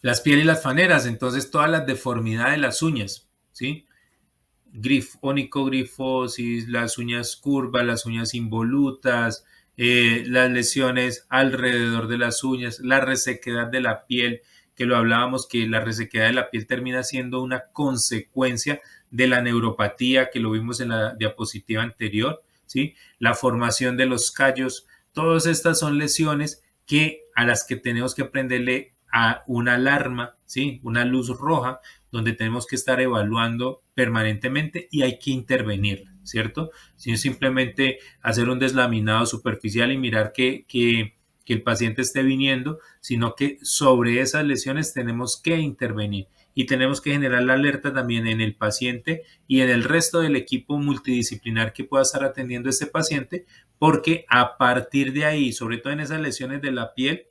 Las pieles y las faneras, entonces todas las deformidades de las uñas, ¿sí? Onicogrifosis, las uñas curvas, las uñas involutas, las lesiones alrededor de las uñas, la resequedad de la piel, que lo hablábamos, que la resequedad de la piel termina siendo una consecuencia de la neuropatía, que lo vimos en la diapositiva anterior, ¿sí? La formación de los callos, todas estas son lesiones a las que tenemos que prenderle a una alarma, ¿sí? Una luz roja donde tenemos que estar evaluando permanentemente y hay que intervenir, ¿cierto? Si es simplemente hacer un deslaminado superficial y mirar que el paciente esté viniendo, sino que sobre esas lesiones tenemos que intervenir y tenemos que generar la alerta también en el paciente y en el resto del equipo multidisciplinar que pueda estar atendiendo a este paciente, porque a partir de ahí, sobre todo en esas lesiones de la piel,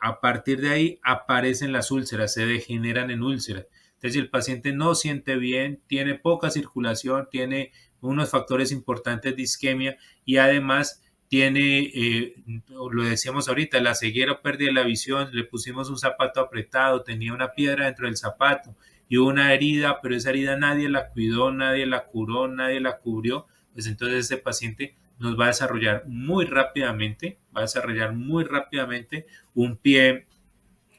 a partir de ahí aparecen las úlceras, se degeneran en úlceras. Entonces, si el paciente no siente bien, tiene poca circulación, tiene unos factores importantes de isquemia y además tiene, lo decíamos ahorita, la ceguera o pérdida de la visión, le pusimos un zapato apretado, tenía una piedra dentro del zapato y una herida, pero esa herida nadie la cuidó, nadie la curó, nadie la cubrió, pues entonces ese paciente nos va a desarrollar muy rápidamente, un pie,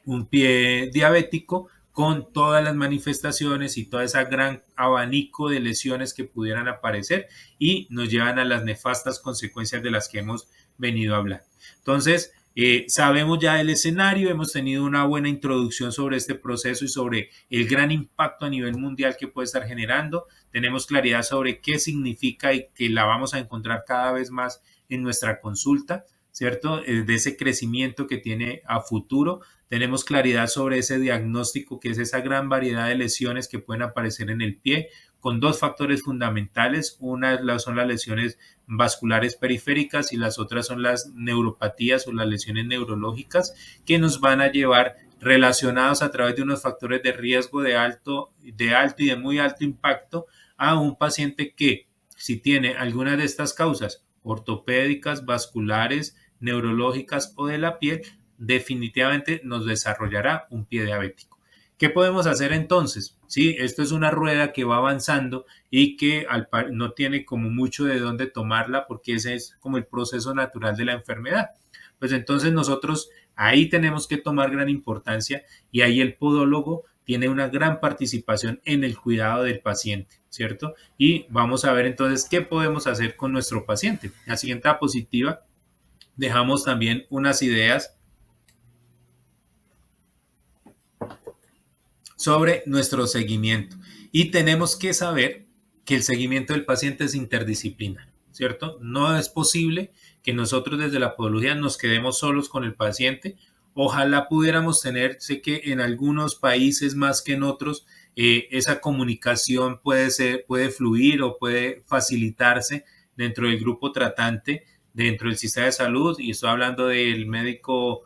un pie diabético con todas las manifestaciones y todo ese gran abanico de lesiones que pudieran aparecer y nos llevan a las nefastas consecuencias de las que hemos venido a hablar. Entonces, sabemos ya el escenario, hemos tenido una buena introducción sobre este proceso y sobre el gran impacto a nivel mundial que puede estar generando. Tenemos claridad sobre qué significa y que la vamos a encontrar cada vez más en nuestra consulta, ¿cierto? De ese crecimiento que tiene a futuro. Tenemos claridad sobre ese diagnóstico, que es esa gran variedad de lesiones que pueden aparecer en el pie, con dos factores fundamentales. Una son las lesiones vasculares periféricas y las otras son las neuropatías o las lesiones neurológicas que nos van a llevar relacionados a través de unos factores de riesgo de alto y de muy alto impacto a un paciente que, si tiene alguna de estas causas ortopédicas, vasculares, neurológicas o de la piel, definitivamente nos desarrollará un pie diabético. ¿Qué podemos hacer entonces? Sí, esto es una rueda que va avanzando y que no tiene como mucho de dónde tomarla porque ese es como el proceso natural de la enfermedad. Pues entonces nosotros ahí tenemos que tomar gran importancia y ahí el podólogo tiene una gran participación en el cuidado del paciente, ¿cierto? Y vamos a ver entonces qué podemos hacer con nuestro paciente. La siguiente diapositiva dejamos también unas ideas sobre nuestro seguimiento. Y tenemos que saber que el seguimiento del paciente es interdisciplinario, ¿cierto? No es posible que nosotros desde la podología nos quedemos solos con el paciente. Ojalá pudiéramos tener, sé que en algunos países más que en otros, esa comunicación puede fluir o puede facilitarse dentro del grupo tratante, dentro del sistema de salud, y estoy hablando del médico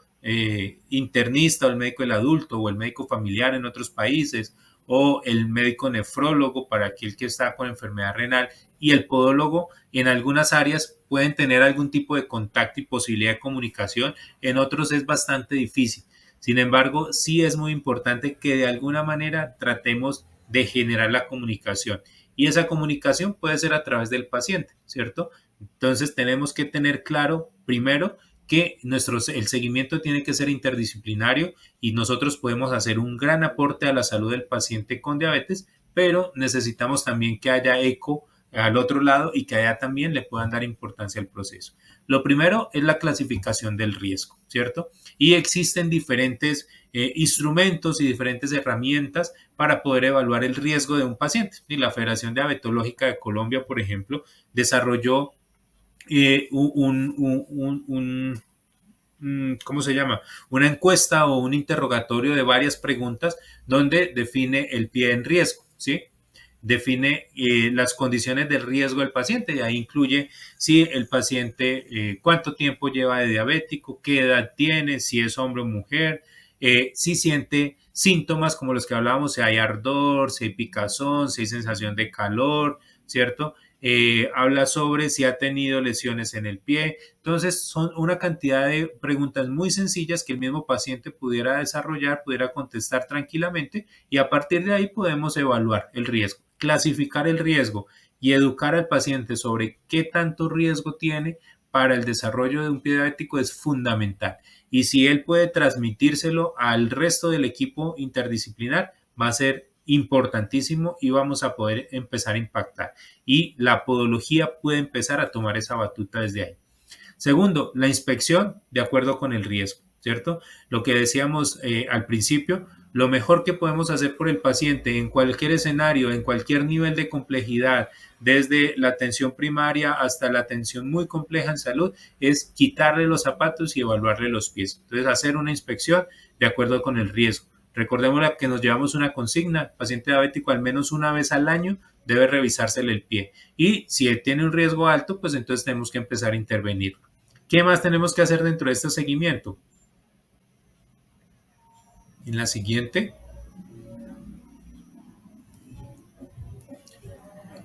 internista o el médico del adulto o el médico familiar en otros países o el médico nefrólogo para aquel que está con enfermedad renal y el podólogo en algunas áreas pueden tener algún tipo de contacto y posibilidad de comunicación, en otros es bastante difícil. Sin embargo, sí es muy importante que de alguna manera tratemos de generar la comunicación y esa comunicación puede ser a través del paciente, ¿cierto? Entonces tenemos que tener claro primero que el seguimiento tiene que ser interdisciplinario y nosotros podemos hacer un gran aporte a la salud del paciente con diabetes, pero necesitamos también que haya eco al otro lado y que allá también le puedan dar importancia al proceso. Lo primero es la clasificación del riesgo, ¿cierto? Y existen diferentes instrumentos y diferentes herramientas para poder evaluar el riesgo de un paciente. Y la Federación Diabetológica de Colombia, por ejemplo, desarrolló ¿cómo se llama? Una encuesta o un interrogatorio de varias preguntas donde define el pie en riesgo, ¿sí? Define las condiciones del riesgo del paciente y ahí incluye si el paciente, cuánto tiempo lleva de diabético, qué edad tiene, si es hombre o mujer, si siente síntomas como los que hablábamos, si hay ardor, si hay picazón, si hay sensación de calor, ¿cierto? habla sobre si ha tenido lesiones en el pie. Entonces, son una cantidad de preguntas muy sencillas que el mismo paciente pudiera desarrollar, pudiera contestar tranquilamente y a partir de ahí podemos evaluar el riesgo, clasificar el riesgo y educar al paciente sobre qué tanto riesgo tiene para el desarrollo de un pie diabético es fundamental. Y si él puede transmitírselo al resto del equipo interdisciplinar, va a ser importantísimo y vamos a poder empezar a impactar. Y la podología puede empezar a tomar esa batuta desde ahí. Segundo, la inspección de acuerdo con el riesgo, ¿cierto? Lo que decíamos al principio, lo mejor que podemos hacer por el paciente en cualquier escenario, en cualquier nivel de complejidad, desde la atención primaria hasta la atención muy compleja en salud, es quitarle los zapatos y evaluarle los pies. Entonces, hacer una inspección de acuerdo con el riesgo. Recordemos que nos llevamos una consigna, paciente diabético al menos una vez al año debe revisársele el pie. Y si él tiene un riesgo alto, pues entonces tenemos que empezar a intervenir. ¿Qué más tenemos que hacer dentro de este seguimiento? En la siguiente,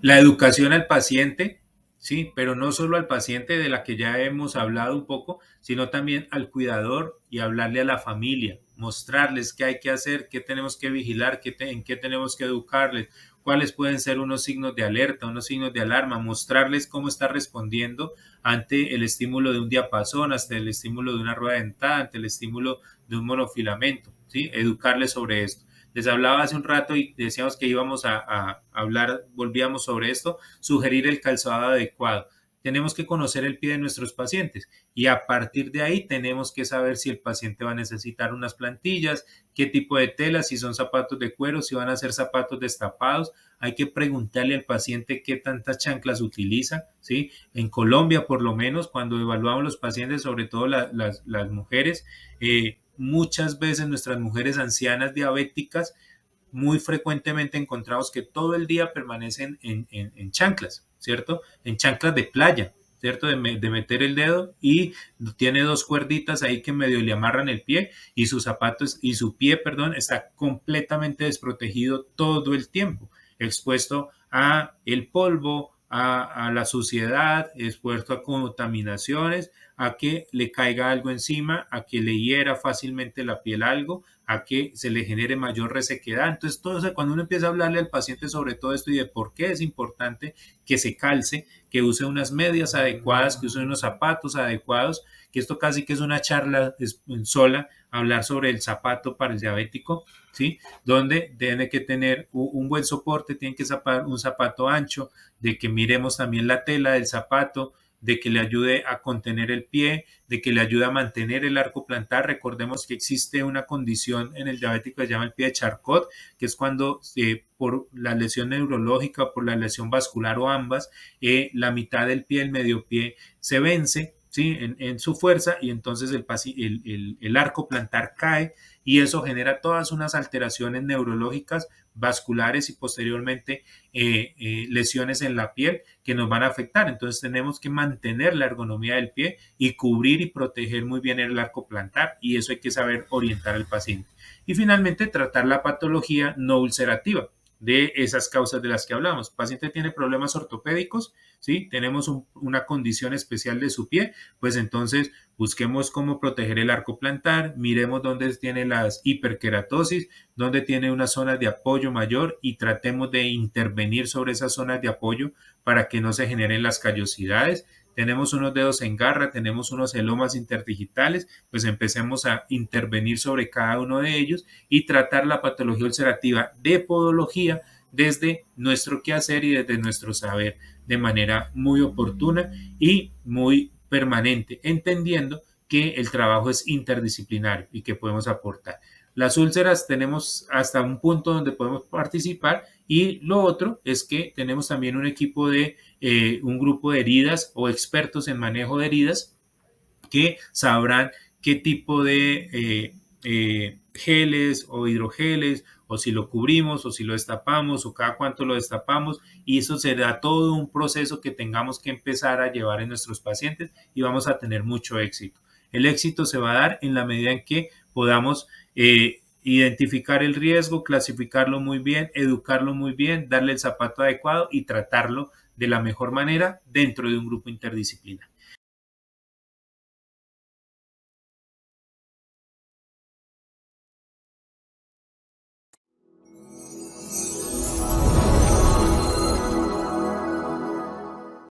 la educación al paciente, sí, pero no solo al paciente de la que ya hemos hablado un poco, sino también al cuidador y hablarle a la familia, mostrarles qué hay que hacer, qué tenemos que vigilar, en qué tenemos que educarles, cuáles pueden ser unos signos de alerta, unos signos de alarma, mostrarles cómo está respondiendo ante el estímulo de un diapasón, hasta el estímulo de una rueda dentada, ante el estímulo de un monofilamento, ¿sí? Educarles sobre esto. Les hablaba hace un rato y decíamos que íbamos a hablar, volvíamos sobre esto, sugerir el calzado adecuado. Tenemos que conocer el pie de nuestros pacientes y a partir de ahí tenemos que saber si el paciente va a necesitar unas plantillas, qué tipo de tela, si son zapatos de cuero, si van a ser zapatos destapados. Hay que preguntarle al paciente qué tantas chanclas utiliza, ¿sí? En Colombia, por lo menos, cuando evaluamos los pacientes, sobre todo las mujeres, muchas veces nuestras mujeres ancianas diabéticas muy frecuentemente encontramos que todo el día permanecen en chanclas, ¿cierto? En chanclas de playa, ¿cierto? De meter el dedo y tiene dos cuerditas ahí que medio le amarran el pie y sus zapatos y su pie, perdón, está completamente desprotegido todo el tiempo, expuesto a el polvo, a la suciedad, expuesto a contaminaciones, a que le caiga algo encima, a que le hiera fácilmente la piel algo, a que se le genere mayor resequedad. Entonces, todo eso, cuando uno empieza a hablarle al paciente sobre todo esto y de por qué es importante que se calce, que use unas medias adecuadas, que use unos zapatos adecuados, que esto casi que es una charla sola, hablar sobre el zapato para el diabético, ¿sí? Donde tiene que tener un buen soporte, tiene que ser un zapato ancho, de que miremos también la tela del zapato, de que le ayude a contener el pie, de que le ayude a mantener el arco plantar. Recordemos que existe una condición en el diabético que se llama el pie de Charcot, que es cuando por la lesión neurológica, por la lesión vascular o ambas, la mitad del pie, el medio pie, se vence, ¿sí? En su fuerza y entonces el arco plantar cae y eso genera todas unas alteraciones neurológicas, vasculares y posteriormente lesiones en la piel que nos van a afectar. Entonces tenemos que mantener la ergonomía del pie y cubrir y proteger muy bien el arco plantar y eso hay que saber orientar al paciente. Y finalmente tratar la patología no ulcerativa de esas causas de las que hablamos. El paciente tiene problemas ortopédicos, ¿sí? Tenemos una condición especial de su pie, pues entonces busquemos cómo proteger el arco plantar, miremos dónde tiene las hiperkeratosis, dónde tiene una zona de apoyo mayor y tratemos de intervenir sobre esas zonas de apoyo para que no se generen las callosidades. Tenemos unos dedos en garra, tenemos unos elomas interdigitales, pues empecemos a intervenir sobre cada uno de ellos y tratar la patología ulcerativa de podología desde nuestro quehacer y desde nuestro saber de manera muy oportuna y muy permanente, entendiendo que el trabajo es interdisciplinario y que podemos aportar. Las úlceras tenemos hasta un punto donde podemos participar y lo otro es que tenemos también un equipo de un grupo de heridas o expertos en manejo de heridas que sabrán qué tipo de geles o hidrogeles o si lo cubrimos o si lo destapamos o cada cuánto lo destapamos y eso será todo un proceso que tengamos que empezar a llevar en nuestros pacientes y vamos a tener mucho éxito. El éxito se va a dar en la medida en que podamos identificar el riesgo, clasificarlo muy bien, educarlo muy bien, darle el zapato adecuado y tratarlo de la mejor manera dentro de un grupo interdisciplinario.